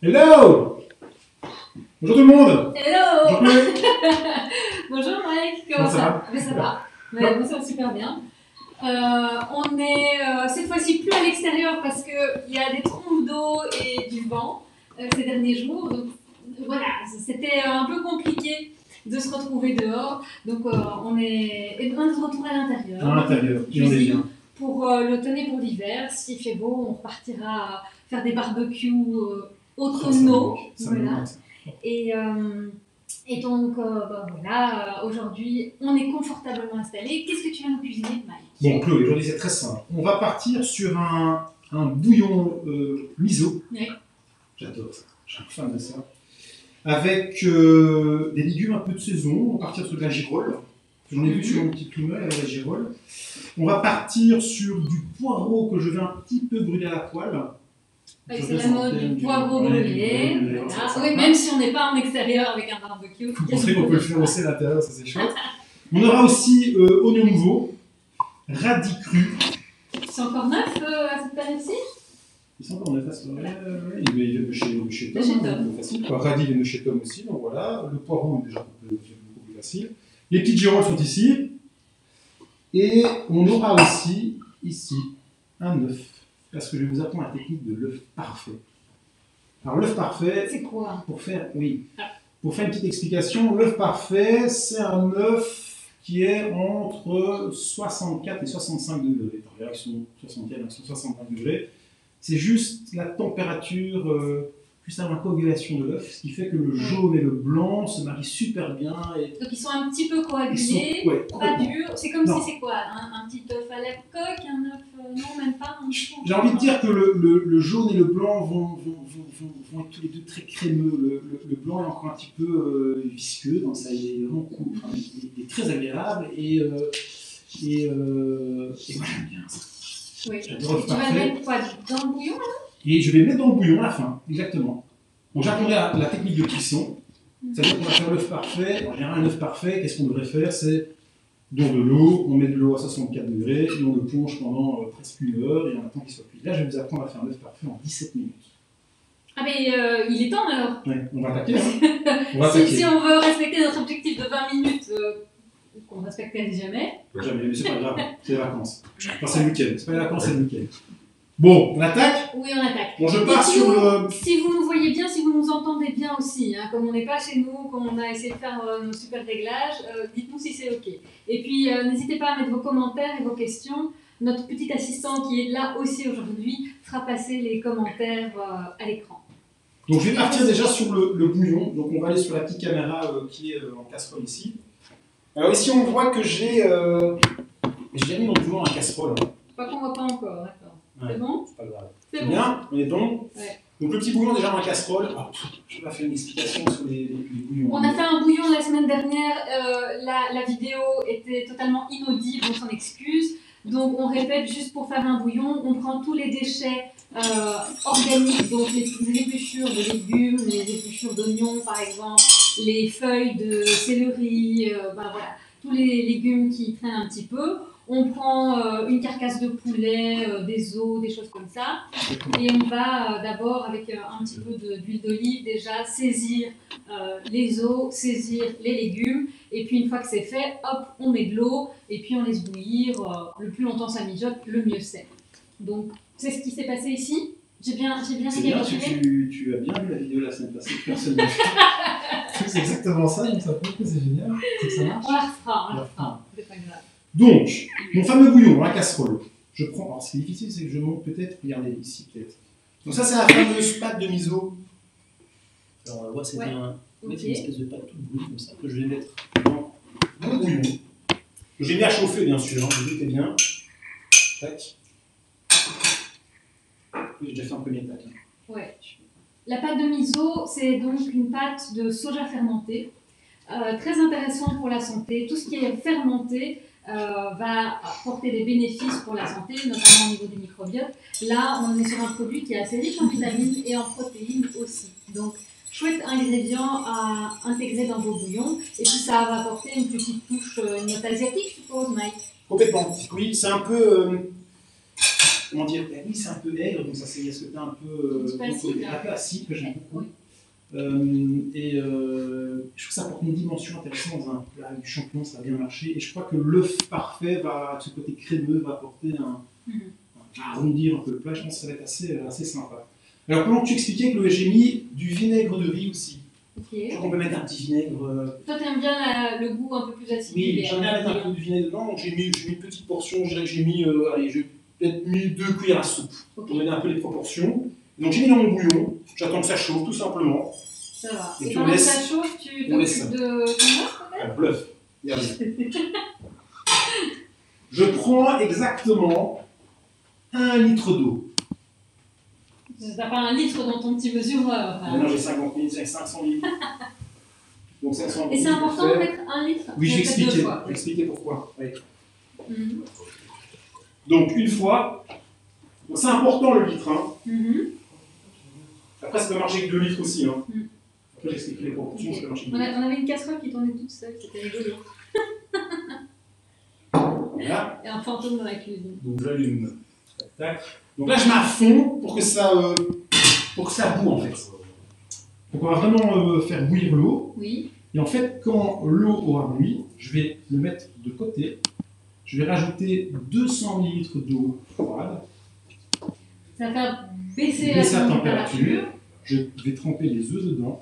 Hello! Bonjour tout le monde! Hello! Bonjour Chloé. Bonjour Mike, comment ça va? Mais ça va, mais ça va super bien. On est cette fois-ci plus à l'extérieur parce qu'il y a des trompes d'eau et du vent ces derniers jours. Donc voilà, c'était un peu compliqué de se retrouver dehors. Donc on est de retour à l'intérieur. À l'intérieur, et on est bien. Pour l'automne et pour l'hiver, s'il fait beau, on repartira faire des barbecues automnaux. Voilà. Et donc, voilà, aujourd'hui, on est confortablement installé. Qu'est-ce que tu vas nous cuisiner, Mike? Bon, Chloé, aujourd'hui c'est très simple. On va partir sur un bouillon miso. Oui. J'adore ça, je suis fan de ça. Avec des légumes un peu de saison. On va partir sur de la girole. J'en ai vu sur mon petit plumeur avec la girole. On va partir sur du poireau que je vais un petit peu brûler à la poêle. Oui, c'est la mode du poireau brûlé. Voilà. Oui, même si on n'est pas en extérieur avec un barbecue. Vous pensez qu'on peut le faire aussi à l'intérieur, ça c'est chouette. On aura aussi oignons nouveaux, radis crus. C'est encore neuf à cette période-ci? Ils sont encore neufs à ce moment-là. Ils viennent de chez Tom. C'est facile. Radis vient de chez Tom aussi, donc voilà. Le poireau est déjà beaucoup plus facile. Les petites girolles sont ici. Et on aura aussi ici un œuf. Parce que je vais vous apprendre la technique de l'œuf parfait. Alors l'œuf parfait, c'est quoi? Pour faire une petite explication, l'œuf parfait, c'est un œuf qui est entre 64 et 65 degrés. En réaction 64 et 65 degrés. C'est juste la température, juste avant la coagulation de l'œuf, ce qui fait que le jaune et le blanc se marient super bien. Et donc ils sont un petit peu coagulés, pas durs. C'est comme si c'est quoi? Un petit œuf à la coque, un œuf... non, même pas. J'ai envie de dire que le jaune et le blanc vont être tous les deux très crémeux. Le blanc est encore un petit peu visqueux, donc ça il est vraiment cool. Enfin, il est très agréable et moi j'aime bien ça. Oui. Tu vas le mettre quoi, dans le bouillon là? Et je vais le mettre dans le bouillon à la fin, exactement. Donc j'apprendrai la technique de cuisson. C'est-à-dire qu'on va faire l'œuf parfait. En général, un œuf parfait, qu'est-ce qu'on devrait faire? C'est dans de l'eau, on met de l'eau à 64 degrés, et on le plonge pendant presque une heure, et on attend qu'il soit cuit. Là, je vais vous apprendre à faire un œuf parfait en 17 minutes. Ah mais il est temps alors. Ouais, on va attaquer. Hein. Si on veut respecter notre objectif de 20 minutes, qu'on ne respectait jamais. Jamais, mais c'est pas grave, c'est les vacances. Enfin, c'est le week-end, c'est pas les vacances, c'est le week-end. Bon, on attaque? Oui, on attaque. Bon, je pars sur le... Si vous nous voyez bien, si vous nous entendez bien aussi, hein, comme on n'est pas chez nous, comme on a essayé de faire nos super réglages, dites-nous si c'est OK. Et puis, n'hésitez pas à mettre vos commentaires et vos questions. Notre petit assistant qui est là aussi aujourd'hui fera passer les commentaires à l'écran. Donc, je vais partir déjà sur le bouillon. Donc, on va aller sur la petite caméra qui est en casserole ici. Alors, ici, on voit que j'ai mis mon bouillon en casserole. Pas qu'on voit pas encore, d'accord. Ouais, c'est bon? C'est pas grave. C'est bon. Bien, on est bon. Ouais. Donc le petit bouillon déjà dans la casserole. Oh, je vais pas faire une explication sur les bouillons. On a fait un bouillon la semaine dernière. La vidéo était totalement inaudible, on s'en excuse. Donc on répète juste pour faire un bouillon. On prend tous les déchets organiques, donc les épluchures de légumes, les épluchures d'oignons par exemple, les feuilles de céleri, voilà, tous les légumes qui traînent un petit peu. On prend une carcasse de poulet, des os, des choses comme ça. Et on va d'abord, avec un petit peu d'huile d'olive, déjà saisir les os, saisir les légumes. Et puis une fois que c'est fait, hop, on met de l'eau et puis on laisse bouillir. Le plus longtemps ça mijote, le mieux c'est. Donc c'est ce qui s'est passé ici. J'ai bien récapitulé. Tu as bien vu la vidéo la semaine passée, personne n'a fait. C'est exactement ça, donc ça prouve que c'est génial, c'est que ça marche. On la refera, c'est pas grave. Donc, mon fameux bouillon dans la casserole. Je prends. Alors, ce qui est difficile, c'est que je monte peut-être. Regardez ici, peut-être. Donc, ça, c'est la fameuse pâte de miso. Alors, on va voir, c'est bien. Mettre une espèce de pâte toute brune comme ça que je vais mettre dans mon bouillon. Que j'ai mis à chauffer, bien sûr. Hein, vous doutez bien. Tac. Oui, j'ai déjà fait un premier pâte. Hein. Ouais. La pâte de miso, c'est donc une pâte de soja fermenté. Très intéressant pour la santé. Tout ce qui est fermenté va apporter des bénéfices pour la santé, notamment au niveau du microbiote. Là, on est sur un produit qui est assez riche en vitamines et en protéines aussi. Donc, chouette ingrédient à intégrer dans vos bouillons. Et puis, ça va apporter une petite touche, une note asiatique, je suppose, Mike. Complètement. Oui, c'est un peu... comment dire, oui, c'est un peu aigre, donc ça c'est ce côté un peu acide que j'aime beaucoup. Oui. Je trouve que ça apporte une dimension intéressante dans un plat du champignon, ça va bien marcher. Et je crois que l'œuf parfait va, ce côté crémeux, va apporter arrondir un peu le plat. Je pense que ça va être assez sympa. Alors, comment tu expliquais que j'ai mis du vinaigre de riz aussi? Okay. Je crois qu'on peut mettre un petit vinaigre. Toi, tu aimes bien le goût un peu plus acide? Oui, j'aime bien mettre un peu de vinaigre dedans. Donc, j'ai mis une petite portion. Je dirais que j'ai mis, j'ai peut-être mis 2 cuillères à soupe pour donner un peu les proportions. Donc, j'ai mis dans mon bouillon. J'attends que ça chauffe, tout simplement. Ça va. Et pendant que ça chauffe, tu t'occupes de ton œuf, peut-être? Bluff. Je prends exactement 1 litre d'eau. T'as pas 1 litre dans ton petit mesureur. Non, j'ai 50 000, j'ai 500 000. Donc 500 000. Et c'est important de mettre 1 litre? Oui, je vais expliquer pourquoi. Oui. Donc, une fois. C'est important le litre. Hein. Après, ça peut marcher avec 2 litres aussi. Hein. Après, j'explique les proportions. Okay. On avait une casserole qui tournait toute seule, c'était rigolo. Voilà. Et un fantôme dans la cuisine. Donc, j'allume. Donc là, je mets à fond pour que ça boue en fait. Donc, on va vraiment faire bouillir l'eau. Oui. Et en fait, quand l'eau aura bouilli, je vais le mettre de côté. Je vais rajouter 200 ml d'eau froide. Ça va faire baisser la température. Je vais tremper les œufs dedans.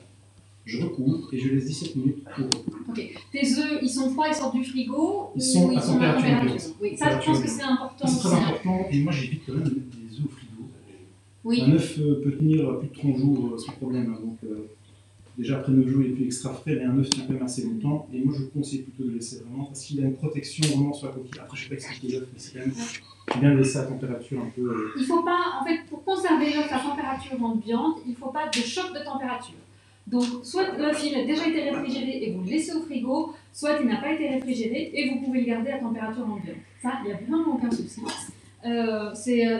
Je recouvre et je laisse 17 minutes pour. Ok. Tes œufs, ils sont froids, ils sortent du frigo? Ils sont à température ambiante. Oui, ça, je pense que c'est important. C'est très important. Et moi, j'évite quand même de mettre des œufs au frigo. Oui. Un œuf peut tenir plus de 30 jours sans problème. Donc, déjà après 9 jours, il est plus extra frais, mais un œuf tient quand même assez longtemps. Et moi, je conseille plutôt de le laisser vraiment parce qu'il a une protection vraiment sur la coquille. Après, je ne sais pas expliquer l'œuf, mais c'est quand même bien de laisser à température un peu. Il ne faut pas, en fait, pour conserver l'œuf à température ambiante, il ne faut pas de choc de température. Donc, soit l'œuf il a déjà été réfrigéré et vous le laissez au frigo, soit il n'a pas été réfrigéré et vous pouvez le garder à température ambiante. Ça, il n'y a vraiment aucun souci. C'est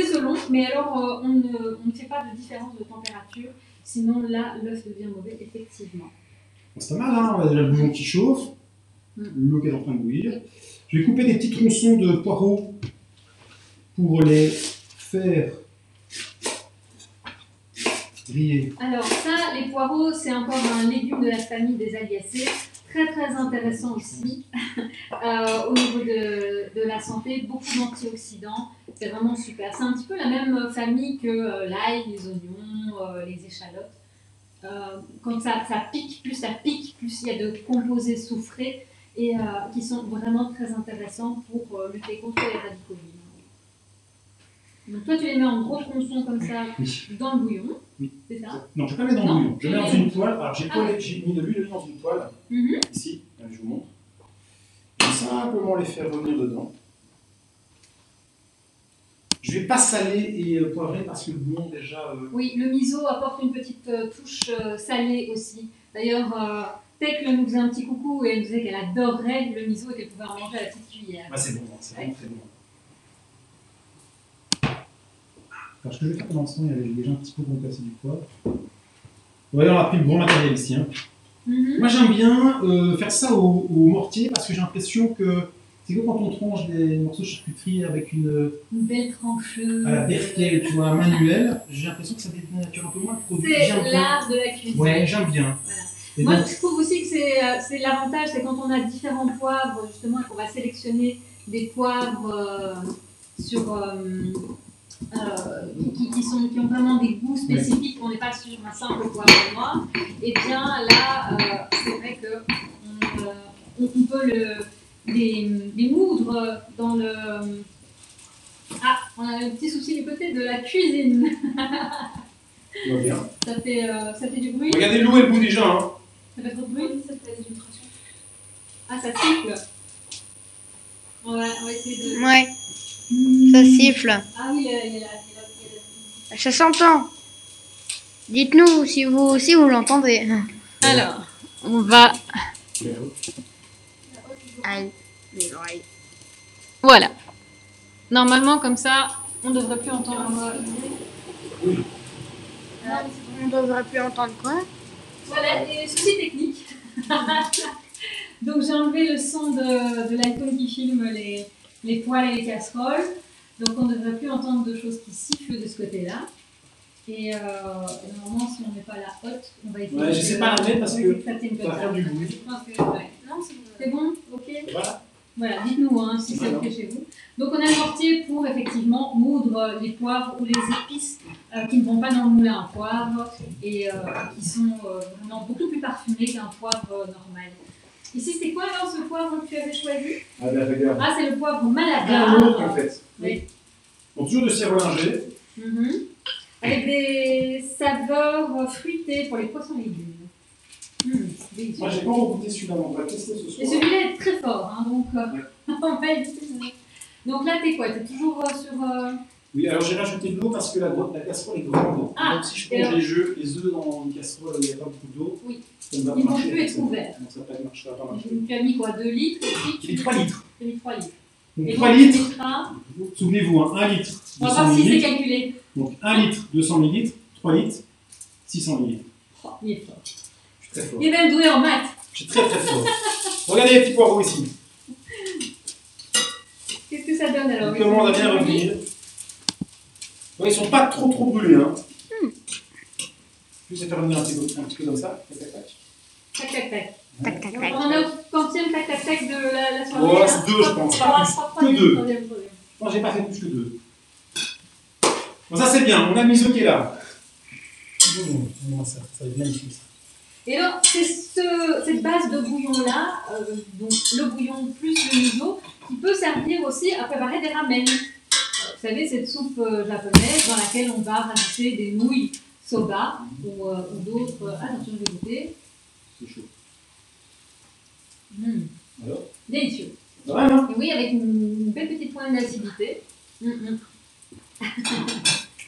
selon, mais alors on ne fait pas de différence de température, sinon là, l'œuf devient mauvais, effectivement. Bon, c'est pas mal, hein, on a déjà le bouillon qui chauffe, l'eau qui est en train de bouillir. Je vais couper des petits tronçons de poireaux pour les faire griller. Alors ça, les poireaux, c'est encore un légume de la famille des Aliacées, très très intéressant aussi au niveau de la santé, beaucoup d'antioxydants, c'est vraiment super. C'est un petit peu la même famille que l'ail, les oignons, les échalotes. Quand ça pique, plus il y a de composés soufrés et qui sont vraiment très intéressants pour lutter contre les radicaux libres. Donc toi, tu les mets en gros tronçons comme ça dans le bouillon, c'est ça? Non, je ne vais pas mettre dans le bouillon. Je mets dans une poêle. Alors j'ai mis de l'huile dans une poêle, ici, je vous montre. Je vais simplement les faire revenir dedans. Je ne vais pas saler et poivrer parce que le bouillon déjà... Oui, le miso apporte une petite touche salée aussi. D'ailleurs, Tech nous faisait un petit coucou et elle nous disait qu'elle adorerait le miso et qu'elle pouvait en manger à la petite cuillère. Ah, c'est bon, c'est vraiment très bon. Alors, ce que je vais faire pendant ce temps, il y avait déjà un petit peu remplacé du poivre. Voilà, on a pris le gros matériel ici. Hein. Moi, j'aime bien faire ça au mortier parce que j'ai l'impression que c'est que quand on tranche des morceaux de charcuterie avec une belle trancheuse, à la berkel, tu vois, manuelle, j'ai l'impression que ça dénature un peu moins le produit. C'est l'art de la cuisine. Ouais, j'aime bien. Voilà. Moi, je trouve aussi que c'est l'avantage, c'est quand on a différents poivres, justement, et qu'on va sélectionner des poivres qui ont vraiment des goûts spécifiques, on n'est pas sur un simple poivre noir, et bien là, c'est vrai qu'on peut les moudre dans le... Ah, on a un petit souci du côté de la cuisine. Bien. Ça fait du bruit. Regardez l'eau, elle bout déjà. Hein. Ça fait trop de bruit, ça fait des vibrations. Ah, ça siffle. On va essayer de... Ouais. Ça siffle. Ah oui, il y a Ça s'entend. Dites-nous si vous aussi vous l'entendez. Alors, on va... Voilà. Normalement, comme ça, on ne devrait plus entendre... Oui. On ne devrait plus entendre quoi? Voilà, des soucis techniques. Donc j'ai enlevé le son de l'alcool qui filme les poêles et les casseroles. Donc on ne devrait plus entendre de choses qui sifflent de ce côté-là. Et normalement, si on ne met pas la haute, on va essayer. Ouais, je ne sais pas la mettre parce que ça va faire du bruit. Je pense que, ouais. Non, c'est bon, ok. Voilà. Voilà, dites-nous hein, si c'est ok chez vous. Donc on a le mortier pour effectivement moudre les poivres ou les épices qui ne vont pas dans le moulin à poivre et qui sont vraiment beaucoup plus parfumés qu'un poivre normal. Ici, c'était quoi alors ce poivre que tu avais choisi? Ah ben regarde. Ah, c'est le poivre Un Malabar. autre en fait. Oui. Donc toujours de cerveau-linger. Avec des saveurs fruitées pour les poissons et légumes. Délicieux. Moi, j'ai pas encore goûté celui-là, on va tester ce soir. Et celui-là est très fort, hein, donc on va éviter. Donc là, t'es quoi? T'es toujours sur. Oui, alors j'ai rajouté de l'eau parce que la casserole est grande. Ah, donc si je plonge les œufs dans une casserole où il n'y a pas beaucoup d'eau, oui. ça ne va Ils pas ne vont marcher. plus être ouverts. Donc ça ne marchera pas marcher. Tu as mis quoi? 2 litres et puis J'ai mis 3 litres. Tu as mis 3 litres. Donc Et 3 donc, litres, tu mettras- souvenez-vous, hein, 1 litre, On va 200 voir si c'est ml. calculé. Donc 1 litre, 200 ml, 3 litres, 600 ml. Oh, il est fort. Je suis très fort. Il est même doué en maths. Je suis très très fort. Regardez les petits poireaux ici. Qu'est-ce que ça donne alors? Donc, comment on a bien revenir. Ils ne sont pas trop brûlés. Hein. Je vais faire revenir un petit peu comme ça. Tac, tac, tac. Tac, tac, tac. Tac, tac, Donc, tac. on en est au quantième tac, tac, tac de la soirée. Oh, là. c'est 2 je pense. Pas plus. Que 2. Moi, j'ai pas fait plus que 2. Bon, ça c'est bien. On a le miso qui est là. Bon, ça va être magnifique. Et alors, c'est cette base de bouillon-là, donc le bouillon plus le miso, qui peut servir aussi à préparer des ramen. Vous savez, cette soupe japonaise dans laquelle on va rajouter des nouilles soba ou d'autres. Attention, je vais goûter. C'est chaud. Alors délicieux. Ça va, non? Et oui, avec une belle petite pointe d'acidité.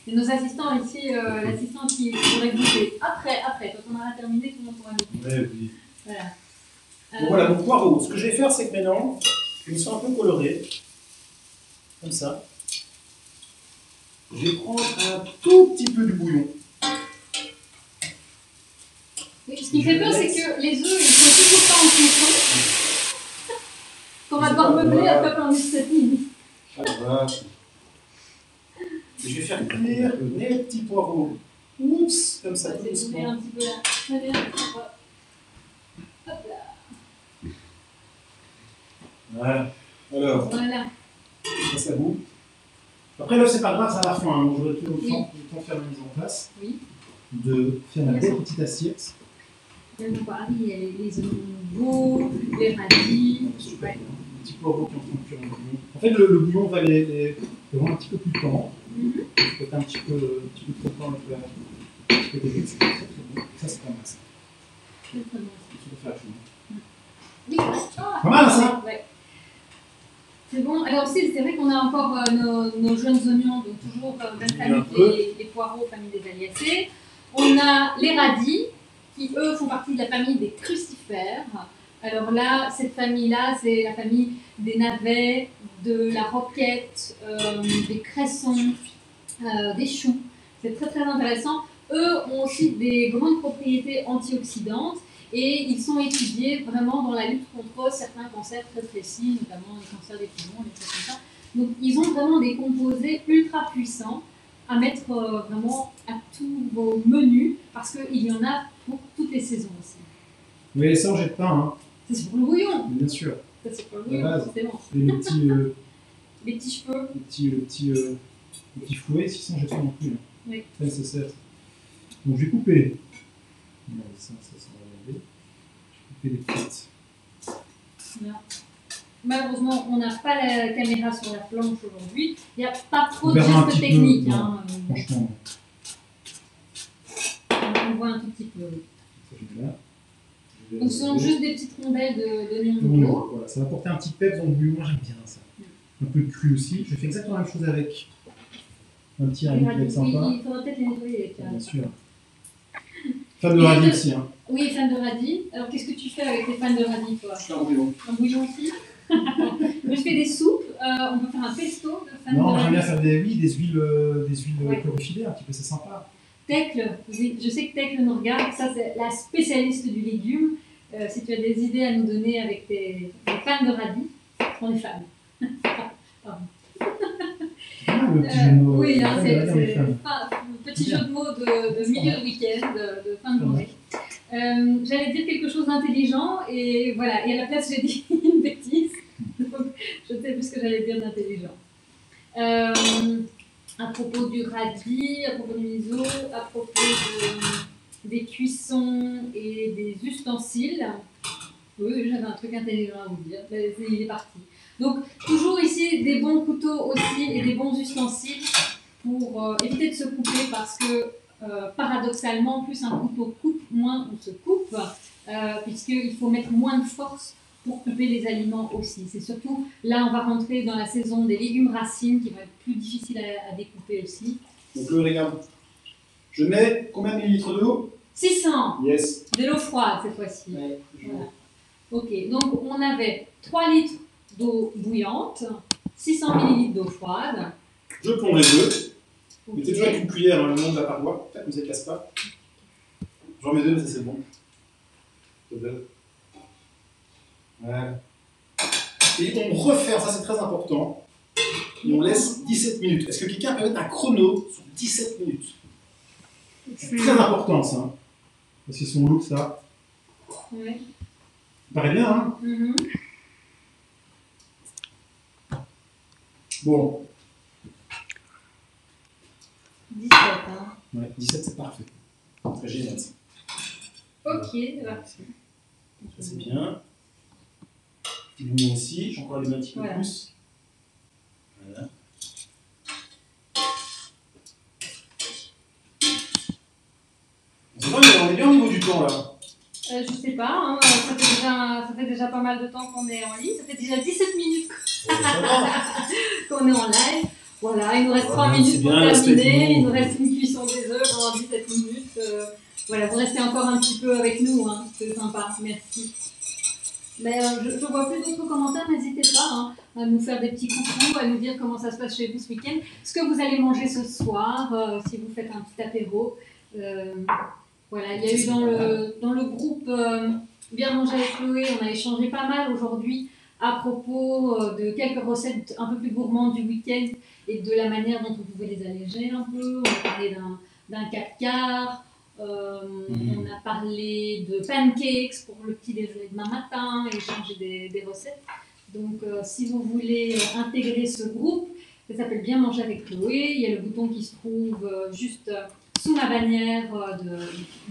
Et nos assistants ici, l'assistant qui pourrait goûter après, quand on aura terminé, tout le monde pourra goûter. Ouais, oui. Voilà. Bon, voilà, mon poireau. Ce que je vais faire, c'est que maintenant, ils sont un peu colorés. Comme ça. Je vais prendre un tout petit peu du bouillon. Oui, ce qui me fait peur, c'est que les œufs, ils sont toujours pas en cuisson. Qu'on va devoir meubler après pendant cette nuit. Voilà. Et je vais faire cuire les petits poireaux. Oups, comme ça, tout On va essayer de doucement. un petit peu là. Hop là. Voilà. Alors, Voilà. ça bout. Après, là, c'est pas grave, ça a la fin. Hein. J'aurai tout le temps de faire la mise en place. Oui. De faire la belle petite assiette. Donc, ah oui, il y a les oignons, les radis. Super. Ouais. Les petits poireaux qui sont en train de cuire dans le bouillon. En fait, le bouillon va les prendre un petit peu plus de temps. Peut-être un petit peu trop de temps avec un petit peu d'épices. C'est très très bon. Ça, c'est pas mal ça. Très très bon. Je vais faire tout. Oui, Pas mal ça. Ouais. C'est bon. Alors aussi, c'est vrai qu'on a encore nos jeunes oignons, donc toujours même famille que les poireaux, famille des Aliacées. On a les radis, qui eux font partie de la famille des crucifères. Alors là, cette famille-là, c'est la famille des navets, de la roquette, des cressons, des choux. C'est très très intéressant. Eux ont aussi des grandes propriétés antioxydantes et ils sont étudiés vraiment dans la lutte contre certains cancers très précis, notamment les cancers des poumons, des choses comme ça. Donc ils ont vraiment des composés ultra puissants à mettre vraiment à tous vos menus parce qu'il y en a pour toutes les saisons aussi. Mais ça, on jette pas, hein. C'est pour le bouillon. Bien sûr. Ça, c'est pour le La bouillon, base. forcément. Et les petits, Les petits cheveux. le petit fouet, si ça, on jette pas non plus. Hein. Oui. C'est nécessaire. Donc, je vais couper. Ouais, ça va regarder. Je vais couper les petites. Bien. Malheureusement, on n'a pas la caméra sur la planche aujourd'hui. Il n'y a pas trop On de verra un gestes petit techniques. peu, Hein. Franchement, On voit un tout petit peu. ça, je vais là. Je vais Donc, ce sont regarder. juste des petites rondelles d'oignons de Non, veau. voilà, ça va apporter un petit peps dans le bouillon. Moi, j'aime bien ça. Un peu de cru aussi. Je fais exactement la même chose avec un petit Les radis qui va radis, être sympa. oui, il faudra peut-être les nettoyer. Bien sûr. Fan de radis aussi. Hein. Oui, fan de radis. Alors, qu'est-ce que tu fais avec les fans de radis, toi? Je fais un bouillon. Un bouillon aussi. Moi, je fais des soupes. On peut faire un pesto de fans de Non, j'aime radis. bien faire des huiles Ouais. chlorophylées, un petit peu, c'est sympa. Tecle, je sais que Tecle nous regarde, ça c'est la spécialiste du légume. Si tu as des idées à nous donner avec des fans de radis, on est fans. Pardon. Ah, le petit jeu de mots. Oui, hein, Regarde les femmes. petit jeu de mots de milieu de week-end, de fin de journée. J'allais dire quelque chose d'intelligent et voilà, et à la place j'ai dit une bêtise, donc je ne sais plus ce que j'allais dire d'intelligent. À propos du radis, à propos du miso, à propos des cuissons et des ustensiles. Oui, j'avais un truc intelligent à vous dire, mais il est parti. Donc, toujours ici des bons couteaux aussi et des bons ustensiles pour éviter de se couper parce que paradoxalement, plus un couteau coupe, moins on se coupe, puisqu'il faut mettre moins de force pour couper les aliments aussi. C'est surtout, là on va rentrer dans la saison des légumes racines qui vont être plus difficiles à découper aussi. Donc le regarde. Je mets combien de millilitres d'eau? 600. Yes. De l'eau froide cette fois-ci. Ouais, voilà. Ok, donc on avait 3 litres d'eau bouillante, 600 ml d'eau froide. Je plonge les œufs. Okay. Mettez toujours avec une cuillère dans le long de la paroi, comme ça ne casse pas. J'en mets 2, mais ça c'est bon. Voilà. Et on referme, ça c'est très important. Et on laisse 17 minutes. Est-ce que quelqu'un peut mettre un chrono sur 17 minutes? C'est très important ça. Hein. Parce qu'ils sont lourds ça. Ouais. Ça paraît bien, hein? Bon. 17, hein. Ouais, 17 c'est parfait. Très génial ça. Ok, c'est parti. Ça c'est bien. Petit bouillon aussi, j'ai encore les un petit peu plus. Voilà. On est bien au niveau du temps là. Je sais pas, hein, ça fait déjà pas mal de temps qu'on est en ligne. Ça fait déjà 17 minutes qu'on est en live. Voilà, il nous reste 3 minutes pour terminer. Il nous reste une cuisson des œufs pendant 17 minutes. Voilà, vous restez encore un petit peu avec nous, hein, c'est sympa, merci. Mais je vois plus d'autres commentaires, n'hésitez pas hein, à nous faire des petits coucous, à nous dire comment ça se passe chez vous ce week-end, ce que vous allez manger ce soir, si vous faites un petit apéro. Voilà, il y a eu dans le groupe Bien manger avec Chloé, on a échangé pas mal aujourd'hui à propos de quelques recettes un peu plus gourmandes du week-end et de la manière dont on pouvait les alléger un peu. On a parlé d'un 4 quarts. On a parlé de pancakes pour le petit déjeuner demain matin et échanger des recettes. Donc, si vous voulez intégrer ce groupe, ça s'appelle Bien manger avec Chloé. Il y a le bouton qui se trouve juste sous ma bannière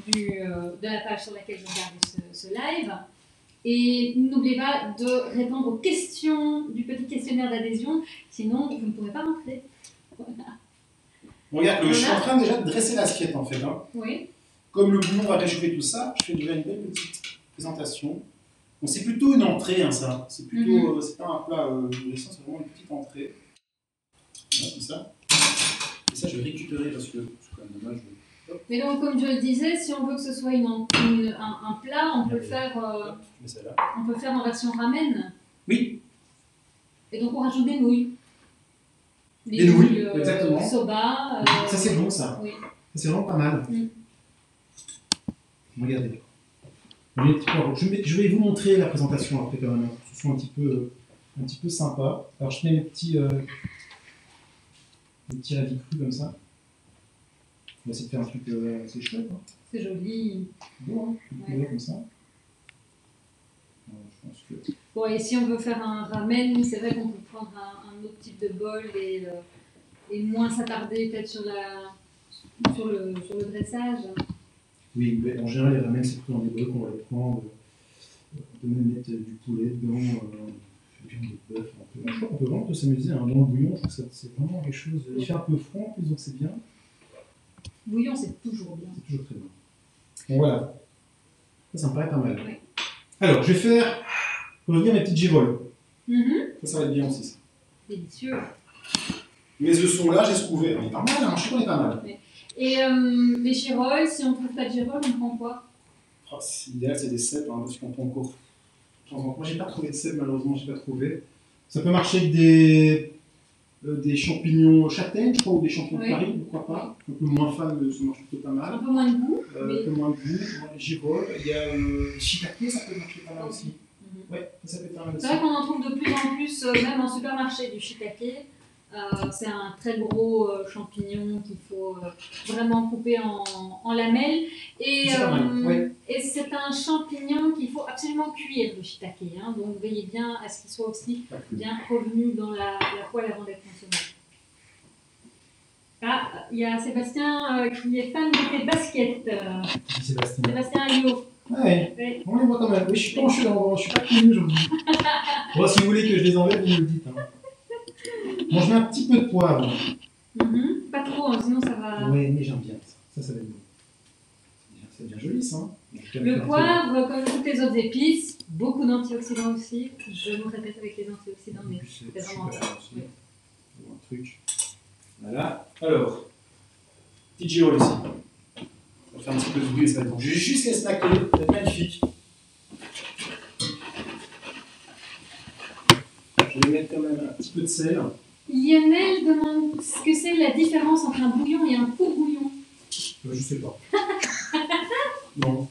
de la page sur laquelle vous regardez ce live. Et n'oubliez pas de répondre aux questions du petit questionnaire d'adhésion, sinon vous ne pourrez pas rentrer. Voilà. Regarde, je suis en train déjà de dresser l'assiette en fait. Hein. Oui. Comme le bouillon va réchauffer tout ça, je fais déjà une belle petite présentation. Bon, c'est plutôt une entrée, hein, ça. C'est plutôt, c'est pas un plat nourrissant, c'est vraiment une petite entrée. Voilà, comme ça. Et ça, je vais récupérer parce que c'est quand même dommage. Mais donc, comme je le disais, si on veut que ce soit un plat, on peut le faire. On peut faire en version ramen. Oui. Et donc, on rajoute des nouilles. Des nouilles, exactement. Soba. Ça, c'est bon, ça. Oui. Ça, c'est vraiment pas mal. Regardez. Je vais vous montrer la présentation après, quand même, pour que ce soit un petit peu sympa. Alors, je mets mes petits radis crus comme ça. On va essayer de faire un truc assez chouette. Hein. C'est joli. Bon, hein, comme ça. Alors, je pense que... Bon, et si on veut faire un ramen, c'est vrai qu'on peut prendre un autre type de bol et moins s'attarder peut-être sur le dressage. Oui, mais en général, les ramen, c'est plutôt dans des bols qu'on va les prendre. On peut même mettre du poulet dedans, viande de bœuf. Je crois qu'on peut vraiment s'amuser. Hein. Dans le bouillon, je trouve que c'est vraiment quelque chose. Il fait un peu froid en plus, donc c'est bien. Bouillon, c'est toujours bien. C'est toujours très bien. Bon, voilà. Ça me paraît pas mal. Oui. Alors, je vais faire, pour revenir, mes petites giroles. Ça va être bien aussi, ça. Délicieux. Mes œufs sont là, j'ai secouvé. On est pas mal, hein. Je sais qu'on est pas mal. Oui. Et les girolles, si on trouve pas de girolles, on prend quoi? L'idéal, c'est des cèpes, hein, parce qu'on prend encore. Moi, j'ai pas trouvé de cèpes, malheureusement, j'ai pas trouvé. Ça peut marcher avec des champignons châtaignes, je crois, ou des champignons de Paris, pourquoi pas. Un peu moins fan, mais ça marche plutôt pas mal. Un peu moins de goût. Un peu moins de goût. Les girolles, il y a le shiitake, ça peut marcher pas mal aussi. Ouais, ça peut être pas mal aussi. C'est vrai qu'on en trouve de plus en plus, même en supermarché, du shiitake. C'est un très gros champignon qu'il faut vraiment couper en lamelles. Et, C'est pas mal, oui. et c'est un champignon qu'il faut absolument cuire, le shiitake. Hein, donc veillez bien à ce qu'il soit aussi bien revenu dans la poêle avant d'être consommé. Ah, il y a Sébastien qui est fan de tes baskets. Sébastien Ayot. Ah ouais. Ouais. On les voit quand même. Oui, je suis pas connu aujourd'hui. Bon, si vous voulez que je les enlève, vous me le dites. Hein. Bon, je mets un petit peu de poivre. Pas trop, hein, sinon ça va. Oui, mais j'aime bien ça. Ça va être bon. C'est bien joli ça. Le poivre, comme toutes les autres épices, beaucoup d'antioxydants aussi. Je me répète avec les antioxydants, mais c'est vraiment aussi. oui. Un truc. Voilà. Alors, petit girol ici. On va faire un petit peu de bruit, ça va être bon. Je vais juste les snacker, c'est magnifique. Je vais mettre quand même un petit peu de sel. Lionel demande ce que c'est la différence entre un bouillon et un court-bouillon. Je sais pas. Non.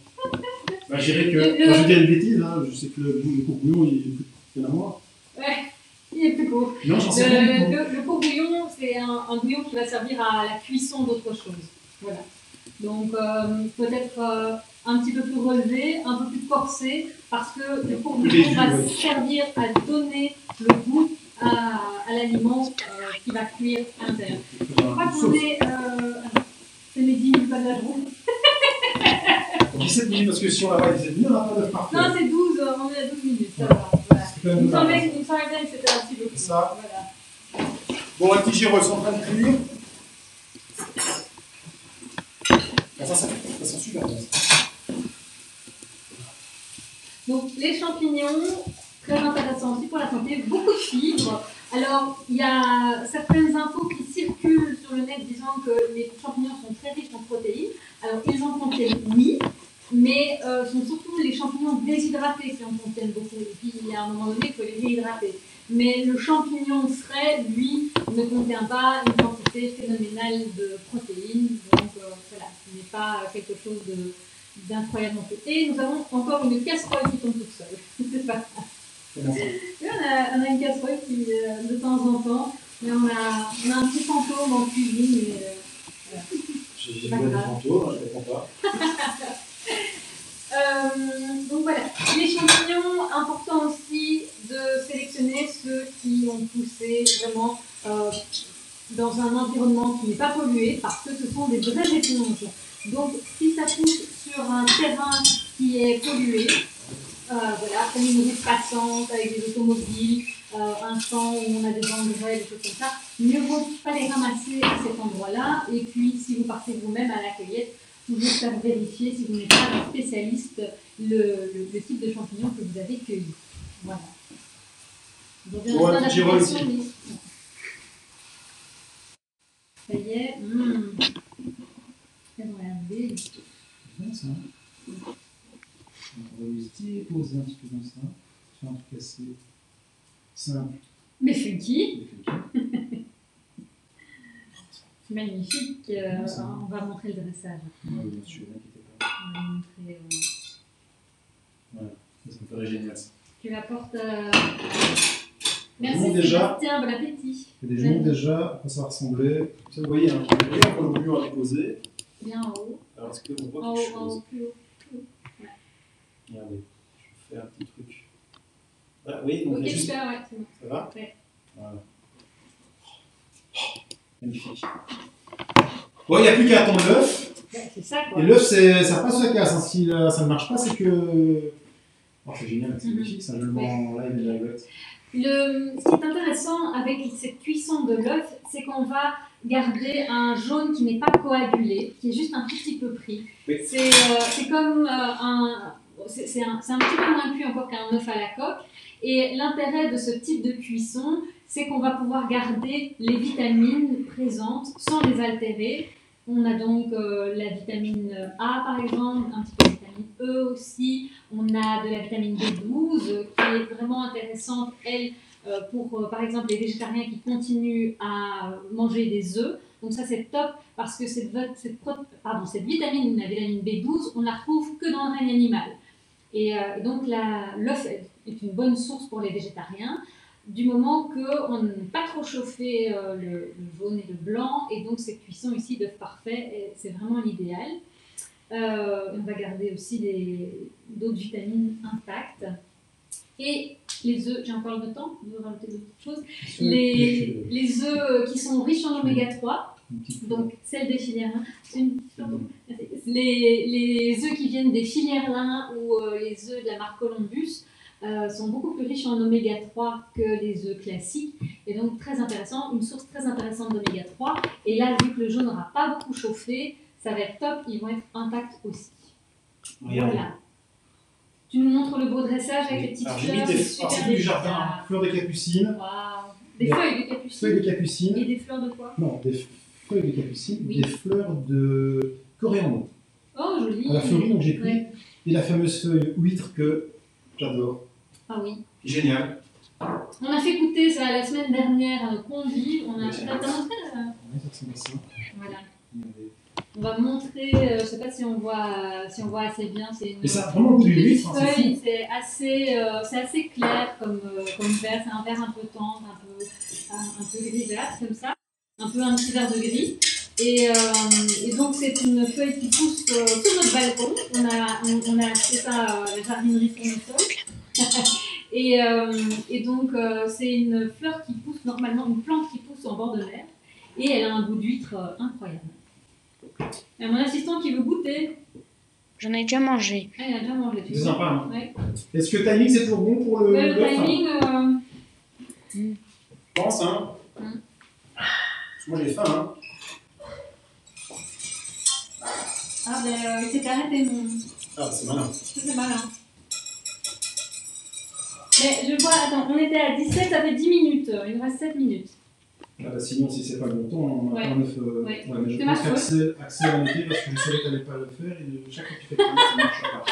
Bah, je dirais que, quand je dis une bêtise, hein, je sais que le court-bouillon, il y en a moins. Ouais, il est plus court. Non, j'en sais rien du tout. Le court-bouillon, c'est un bouillon qui va servir à la cuisson d'autre chose. Voilà. Donc, peut-être un petit peu plus relevé, un peu plus corsé, parce que le court-bouillon va servir à donner le goût à l'aliment qui va cuire à l'intérieur. Je crois qu'on est... c'est mes 10 minutes pas de la journée. 17 minutes, parce que si on la va 17 minutes, on n'a pas de parfait. Non, c'est 12, on est à 12 minutes, ça va. Voilà. Il me semblait bien que c'était un petit peu plus. C'est ça. Voilà. Bon, un petit girol, c'est en train de cuire. Ça sent super bon. Donc, les champignons, très intéressants aussi pour la santé, beaucoup de fibres. Alors, il y a certaines infos qui circulent sur le net disant que les champignons sont très riches en protéines. Alors, ils en contiennent, oui, mais sont surtout les champignons déshydratés qui en contiennent beaucoup. Et puis, il y a un moment donné, il faut les réhydrater. Mais le champignon frais, lui, ne contient pas une quantité phénoménale de protéines. Donc, voilà, ce n'est pas quelque chose d'incroyable non plus. Et nous avons encore une casserole qui tombe toute seule. C'est pas ça. Oui, on a une casserole qui, de temps en temps, mais on a un petit fantôme en cuisine. Mais, voilà. J'ai des fantômes, je ne réponds pas. Donc voilà, les champignons, important aussi de sélectionner ceux qui ont poussé vraiment dans un environnement qui n'est pas pollué, parce que ce sont des vraies éponges. Donc si ça pousse sur un terrain qui est pollué, voilà, comme une route passante avec des automobiles, un champ où on a des engrais, des choses comme ça, mieux vaut pas les ramasser à cet endroit-là. Et puis si vous partez vous-même à la cueillette, toujours faire vérifier, si vous n'êtes pas un spécialiste, le type de champignons que vous avez cueilli. Voilà. Donc, bon, un petit girol ici. Ça y est. Elles ont l'air belles. C'est bien ça. On va juste déposer un petit peu comme ça. Faire un truc assez simple. Mais funky. Magnifique. On va montrer le dressage. Oui, bien sûr, n'inquiétez pas. On va montrer. Voilà, ça me paraît génial. Tu l'apportes. Merci déjà, Sébastien, bon appétit. Il y a des gens déjà à quoi ça va ressembler. Vous voyez, hein, quand le bouillon a déposé. Bien en haut. Alors, est-ce qu'on voit En quelque haut, chose plus haut. Ouais. Regardez, je vais faire un petit truc. Voilà, oui, donc ok, il y a juste... super, ouais, c'est bon. Ça va? Ouais. Voilà. Magnifique. Bon, il n'y a plus qu'à attendre l'œuf. Ouais, c'est ça quoi. Et l'œuf, ça passe la casse. Hein. Si ça ne marche pas, c'est que. Oh, c'est génial, c'est magnifique, ça, je le vends en live et direct. Ce qui est intéressant avec cette cuisson de l'œuf, c'est qu'on va garder un jaune qui n'est pas coagulé, qui est juste un tout petit peu pris. Oui. C'est comme c'est un petit peu moins cuit encore qu'un œuf à la coque. Et l'intérêt de ce type de cuisson, c'est qu'on va pouvoir garder les vitamines présentes sans les altérer. On a donc la vitamine A par exemple, un petit peu de vitamine E aussi. On a de la vitamine B12 qui est vraiment intéressante, elle, pour par exemple les végétariens qui continuent à manger des œufs. Donc ça c'est top parce que cette vitamine, la vitamine B12, on la retrouve que dans le règne animal. Et donc l'œuf est une bonne source pour les végétariens. du moment qu'on n'a pas trop chauffé le jaune et le blanc, et donc ces cuissons ici d'œufs parfaits, et c'est vraiment l'idéal. On va garder aussi d'autres vitamines intactes. Et les œufs, j'ai encore le temps de rajouter d'autres choses. Les œufs qui sont riches en oméga 3, donc celles des filières lin, les œufs qui viennent des filières lin ou les œufs de la marque Columbus sont beaucoup plus riches en oméga 3 que les œufs classiques, et donc très intéressant, une source très intéressante d'oméga 3. Et là, vu que le jaune n'aura pas beaucoup chauffé, ça va être top, ils vont être intacts aussi. Regarde. Voilà. Tu nous montres le beau dressage avec les petites Alors, fleurs. j'ai mis c'est du jardin, fleurs de capucine. Wow. Des feuilles de capucine. Feuilles de capucine. Et des fleurs de quoi? Non, des feuilles de capucine, Oui. des fleurs de coriandre. Oh, joli. À la fleurie, donc j'ai pris. Ouais. Et la fameuse feuille huître que j'adore. Ah oui. Génial. On a fait goûter ça la semaine dernière à nos convives. On a Oui, t'as montré Oui, ça ressemble à ça. Voilà. Il y avait- On va montrer, je sais pas si on voit assez bien. C'est une Et ça a vraiment le goût du petite huître, hein, c'est feuille, fou. c'est assez clair comme vert. C'est un vert un peu tendre, un peu grisâtre comme ça, un petit vert de gris. Et donc c'est une feuille qui pousse sur notre balcon. On a acheté ça à la jardinerie Fournesol. Et donc c'est une fleur qui pousse normalement, une plante qui pousse en bord de mer. Et elle a un goût d'huître incroyable. Il y a mon assistant qui veut goûter. J'en ai déjà mangé. Ah, il a déjà mangé. C'est sympa, hein. Ouais. Est-ce que le timing c'est toujours bon pour le Le bœuf, hein? timing, Je pense, hein. Moi j'ai faim, hein. il s'est arrêté mon. Ah, c'est malin. C'est malin. Mais je vois, attends, on était à 17, ça fait 10 minutes. Il nous reste 7 minutes. Ah bah sinon, si c'est pas le bon temps, on a Ouais. pas un œuf. Ouais. Ouais, mais je C'est pense ma faute. qu'Axel a noté parce que je savais qu'elle n'allait pas le faire et chaque fois que tu fais comme ça, ça marche pas.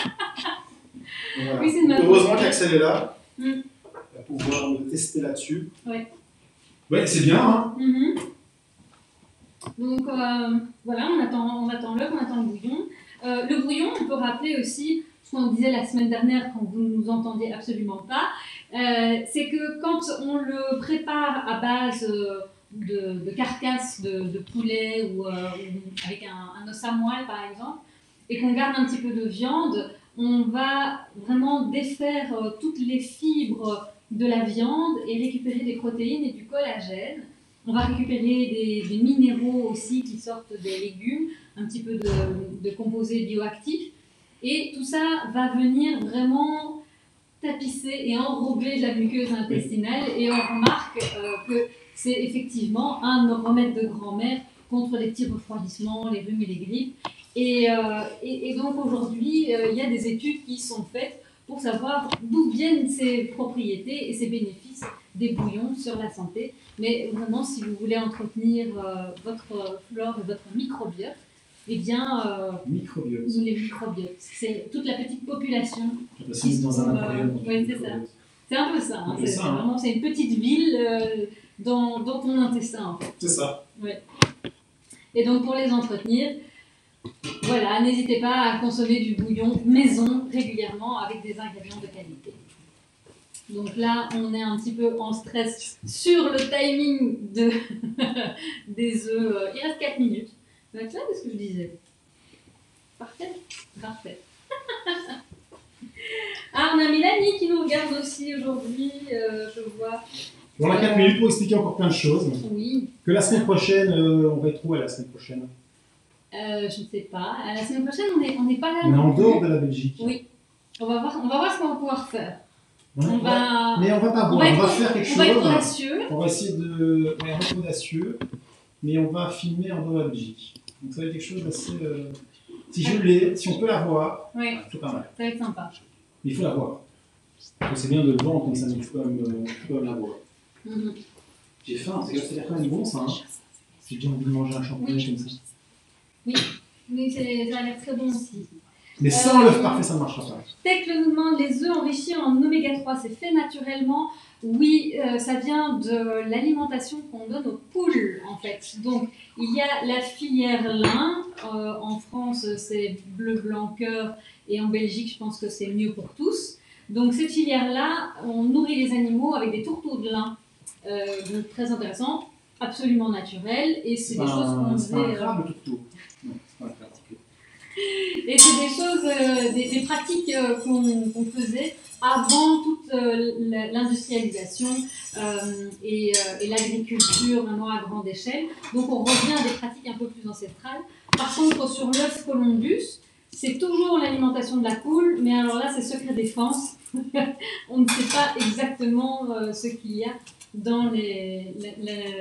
Voilà. Oui, c'est de ma faute. Heureusement qu'Axel est là. Mm. Elle va pouvoir me tester là-dessus. Ouais. Ouais, c'est bien, hein. Mhm. Donc voilà, on attend l'œuf, on attend le bouillon. Le bouillon, on peut rappeler aussi ce qu'on disait la semaine dernière quand vous ne nous entendiez absolument pas, c'est que quand on le prépare à base de carcasse de poulet ou avec un os à moelle par exemple, et qu'on garde un petit peu de viande, on va vraiment défaire toutes les fibres de la viande et récupérer des protéines et du collagène. On va récupérer des minéraux aussi qui sortent des légumes, un petit peu de composés bioactifs. Et tout ça va venir vraiment tapisser et enrober la muqueuse intestinale. Et on remarque que c'est effectivement un remède de grand-mère contre les petits refroidissements, les rhumes et les grippes. Et donc aujourd'hui, il y a des études qui sont faites pour savoir d'où viennent ces propriétés et ces bénéfices des bouillons sur la santé. Mais vraiment, si vous voulez entretenir votre flore et votre microbiote, eh bien, Microbiote. nous les microbiotes, c'est toute la petite population. C'est dans un aquarium. Oui, c'est ça. C'est un peu ça. Hein. C'est ça, hein. Vraiment, c'est une petite ville dans ton intestin, en fait. C'est ça. Ouais. Et donc, pour les entretenir, voilà, n'hésitez pas à consommer du bouillon maison régulièrement avec des ingrédients de qualité. Donc là, on est un petit peu en stress sur le timing des œufs. Il reste 4 minutes. Ça va être là de ce que je disais. Parfait. Parfait. Ah, on a Mélanie qui nous regarde aussi aujourd'hui, je vois. On a 4 minutes pour expliquer encore plein de choses. Oui. Que la semaine prochaine, on va être où à la semaine prochaine? Je ne sais pas. La semaine prochaine, on n'est pas là. On est en non plus. dehors de la Belgique. Oui. On va voir ce qu'on va pouvoir faire. Ouais, On va... Mais on va pas on voir, va on être- va faire quelque On va être chose. audacieux. On va essayer de. Ouais, on va être audacieux, mais on va filmer en dehors de la Belgique. Donc ça va être quelque chose d'assez. Si on peut la voir, Oui, c'est pas mal. ça va être sympa. Mais il faut la voir. Parce que c'est bien de le vendre comme ça, mais il faut quand même la voir. Mhm. J'ai faim, c'est quand même bon ça. Hein. J'ai bien envie de manger un champignon Oui. comme ça. Oui, ça a l'air très bon aussi. Mais sans l'œuf parfait, ça ne marchera pas. Tecle nous demande les œufs enrichis en oméga 3, c'est fait naturellement. Oui, ça vient de l'alimentation qu'on donne aux poules en fait. Donc il y a la filière lin. En France, c'est bleu blanc cœur et en Belgique, je pense que c'est mieux pour tous. Donc cette filière-là, on nourrit les animaux avec des tourteaux de lin, donc très intéressant, absolument naturel, et c'est des choses qu'on C'est pas un faisait. crabe, le tourteau. Non, c'est pas un crabe. Et c'est des choses, des pratiques qu'on faisait avant toute l'industrialisation et l'agriculture vraiment à grande échelle. Donc on revient à des pratiques un peu plus ancestrales. Par contre, sur l'œuf Columbus, c'est toujours l'alimentation de la poule, mais alors là, c'est secret défense. On ne sait pas exactement ce qu'il y a dans les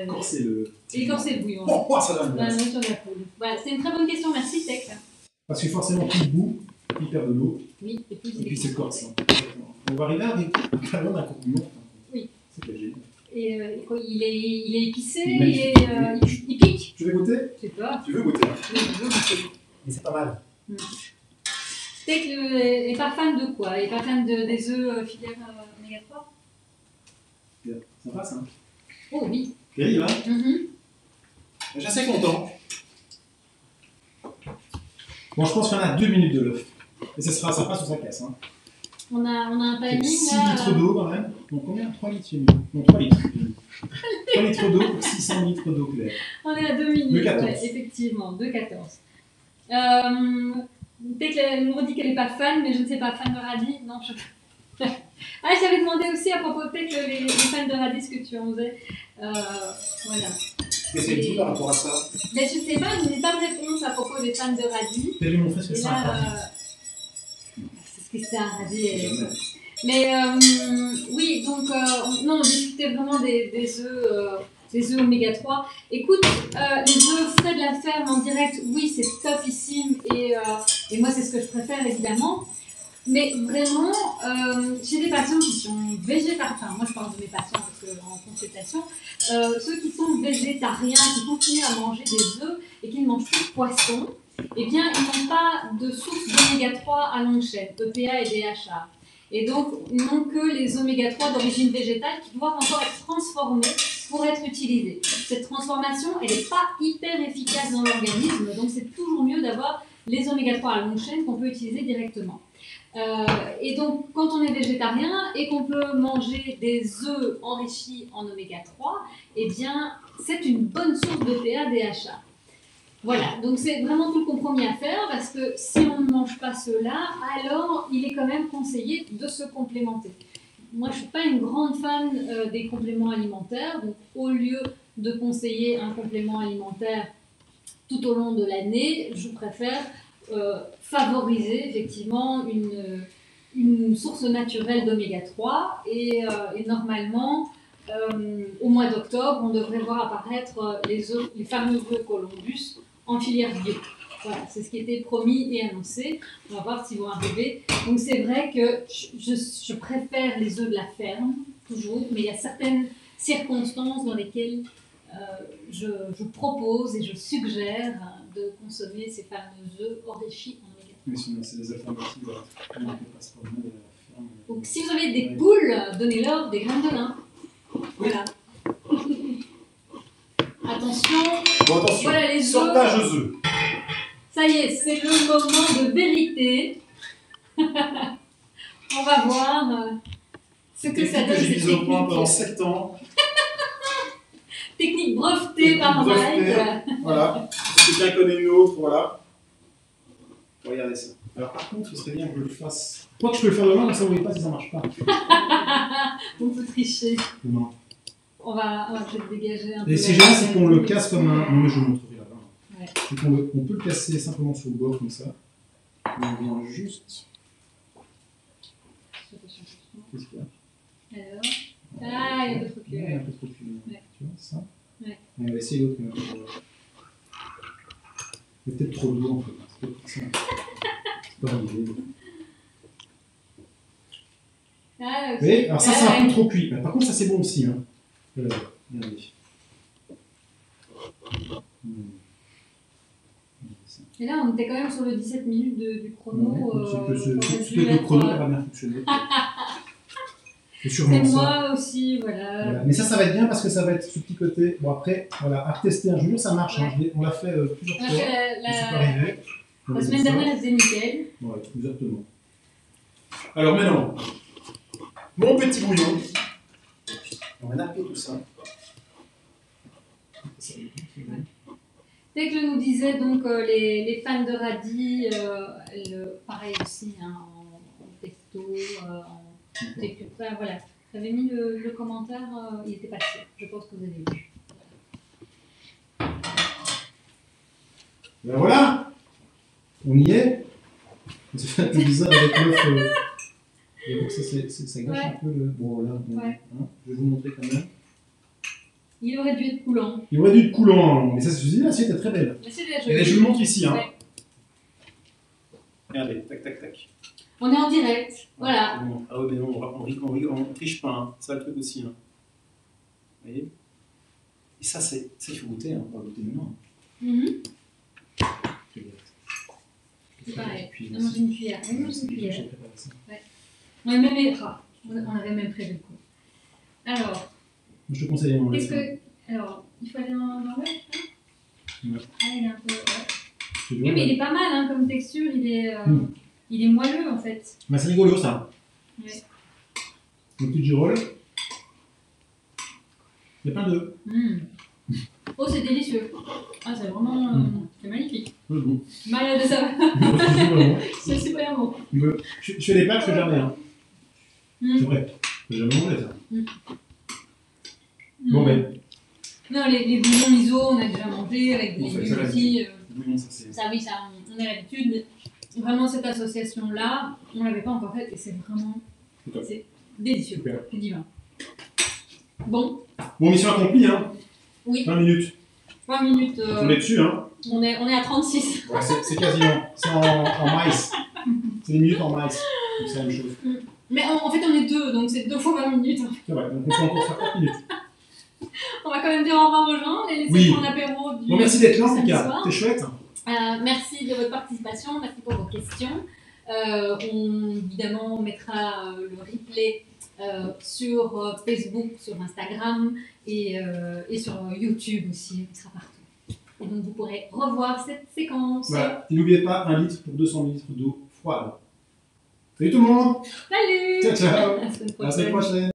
corsets bouillons. Oh, ça donne Dans la nourriture de la poule. Voilà, c'est une très bonne question, merci Tech. Parce que forcément, plus le bout, plus il perd de l'eau. Oui, et plus Et puis c'est le corps. On va arriver à parler d'un comprimé. Oui. C'est léger. Et il est épicé Il est et magnifique. il pique. Tu veux goûter? Je sais pas. Tu veux goûter? Mais je veux goûter. Et c'est pas mal. Tech n'est pas fan de quoi? Il n'est pas fan des œufs filière oméga 3? Sympa ça. Oh oui. Terrible, hein? Mm-hmm. Je suis assez content. Bon, je pense qu'il y en a 2 minutes de l'œuf. Et ça passe ou ça casse. Hein. On a un timing 6 là. litres d'eau quand même. Donc combien? 3 litres chez nous. Non, 3 litres. 3 litres d'eau pour 600 litres d'eau claire. On est à 2 minutes. 2,14. Ouais, effectivement, 2,14. Tech nous dit qu'elle n'est pas fan, mais je ne sais pas, fan de radis? Non, je... Ah, je t'avais demandé aussi à propos de Tech les fans de radis ce que tu en faisais. Voilà. Qu'est-ce qu'elle dit par rapport à ça? Mais je ne sais pas, je n'ai pas de réponse à propos des fans de radis. Je vais lui montrer ce que Et c'est un là, radis. c'est ce que c'est un radis. Mais oui, donc non, on discutait vraiment des œufs oméga 3. Écoute, les œufs frais de la ferme en direct, oui, c'est topissime et moi c'est ce que je préfère évidemment. Mais vraiment, chez des patients qui sont végétariens, enfin moi je parle de mes patients parce que en consultation, ceux qui sont végétariens, qui continuent à manger des œufs et qui ne mangent plus de poisson, eh bien ils n'ont pas de source d'oméga 3 à longue chaîne, EPA et DHA. Et donc ils n'ont que les oméga 3 d'origine végétale qui doivent encore être transformés pour être utilisés. Cette transformation, elle n'est pas hyper efficace dans l'organisme, donc c'est toujours mieux d'avoir les oméga 3 à longue chaîne qu'on peut utiliser directement. Et donc, quand on est végétarien et qu'on peut manger des œufs enrichis en oméga 3, eh bien, c'est une bonne source de PA DHA. Voilà, donc c'est vraiment tout le compromis à faire parce que si on ne mange pas cela, alors il est quand même conseillé de se complémenter. Moi, je ne suis pas une grande fan des compléments alimentaires, donc au lieu de conseiller un complément alimentaire tout au long de l'année, je préfère favoriser effectivement une source naturelle d'oméga 3 et normalement au mois d'octobre on devrait voir apparaître les fameux œufs Columbus en filière bio. Voilà, c'est ce qui était promis et annoncé. On va voir s'ils vont arriver. Donc c'est vrai que je préfère les œufs de la ferme, toujours, mais il y a certaines circonstances dans lesquelles je propose et je suggère de consommer ces fameux œufs enrichis en oméga 3. Mais c'est des alternatives. On passe pas mal de la ferme. Donc si vous avez des poules, donnez-leur des graines de lin. Voilà. Attention. Bon, attention. Voilà les œufs. Sortage aux œufs. Ça y est, c'est le moment de vérité. On va voir ce que ça donne. J'ai mis au point pendant Technique. 7 ans. Technique brevetée par Mike. Voilà. Si quelqu'un connaît une autre, voilà. Regardez ça. Alors par contre, ce serait bien que je le fasse. Quoi que je peux le faire demain, mais ça ne voulait pas si ça ne marche pas. On peut tricher. Non. On va peut-être dégager un peu. Et ce qui est génial, c'est qu'on le casse comme un. Non, mais je vous montrerai là-bas. Ouais. C'est on peut le casser simplement sur le bord comme ça. Et on vient juste. Qu'est-ce qu'il y a? Alors. Ah, il y a d'autres Il y a un que. peu trop de fumée. Ouais. Tu vois ça? Ouais. On va essayer l'autre. Il y a peut-être trop d'eau en fait. C'est peut-être ça. C'est pas l'idée. Ah, ok. Oui, alors ça c'est un peu trop cuit. Mais par contre ça c'est bon aussi. Hein. Regardez. Et là, on était quand même sur le 17 minutes du chrono. C'est que le chrono n'a pas bien fonctionné. C'est sûrement C'est ça. moi aussi, voilà. Mais ça va être bien parce que ça va être ce petit côté. Bon après, voilà, à retester un jour, ça marche. Hein. On l'a fait plusieurs fois. Je suis pas arrivé. La semaine dernière, elle faisait nickel. Ouais, exactement. Alors maintenant, Mon petit bouillon. On va napper tout ça. Dès que nous disait donc les fans de radis, pareil aussi, hein, en pesto, en TQ, voilà. J'avais mis le commentaire, il était passé. Je pense que vous avez vu. Ben voilà, on y est. C'est fait un peu bizarre avec l'œuf. Et donc ça gâche un peu le. Bon voilà, hein, je vais vous montrer quand même. Il aurait dû être coulant. Il aurait dû être coulant, mais ça se dit, l'assiette est très belle. L'assiette est Et jolie. je vous le montre ici. Hein. Ouais. Regardez, tac, tac, tac. On est en direct, voilà. Ah ouais, mais non, on triche pas, hein. C'est ça le truc aussi. Hein. Vous voyez? Et ça, il faut goûter, hein. On va goûter maintenant. C'est pareil. Puis, On mange une cuillère. On mange une j'ai cuillère. préparé ça. Ouais. On avait même prévu le coup. Alors, Je te conseille un qu'est-ce que. Alors, il faut aller dans l'ouest, hein? Ouais. Ah, il est un peu. Ouais. Tu Oui, mais il est pas mal hein, comme texture, il est moelleux en fait. Bah, c'est rigolo ça. Ouais. Le petit girole. Il y a plein d'œufs. Oh, c'est délicieux. Ah, c'est vraiment. C'est magnifique. Bon. Malade de ça. Vraiment. C'est super bon. Je fais des pâtes, je fais jamais. Hein. C'est vrai. Je jamais mangé ça. Bon, ben. Non, les bouillons miso, on a déjà mangé avec des légumes aussi. Bouillon, ça c'est. Ça, oui, ça, on a l'habitude. Mais vraiment, cette association-là, on ne l'avait pas encore faite et c'est vraiment. C'est délicieux. Super. C'est divin. Bon. Bon, mission accomplie, hein. Oui. 20 minutes. 3 minutes. On est dessus, hein. On est à 36. Ouais, c'est quasiment. C'est en maïs. C'est des minutes en maïs. Donc c'est la même chose. Mais en fait, on est deux, donc c'est 2 fois 20 minutes. C'est vrai, donc on peut encore faire 4 minutes. On va quand même dire au revoir aux gens, les laisser prendre l'apéro du. Bon, merci d'être là en tout samedi cas. soir. C'était chouette. Merci de votre participation, merci pour vos questions. On évidemment mettra le replay sur Facebook, sur Instagram et sur YouTube aussi, il sera partout. Et donc vous pourrez revoir cette séquence. Voilà. Et n'oubliez pas 1 litre pour 200 ml d'eau froide. Salut tout le monde. Salut. Ciao, ciao. À la semaine À la semaine prochaine.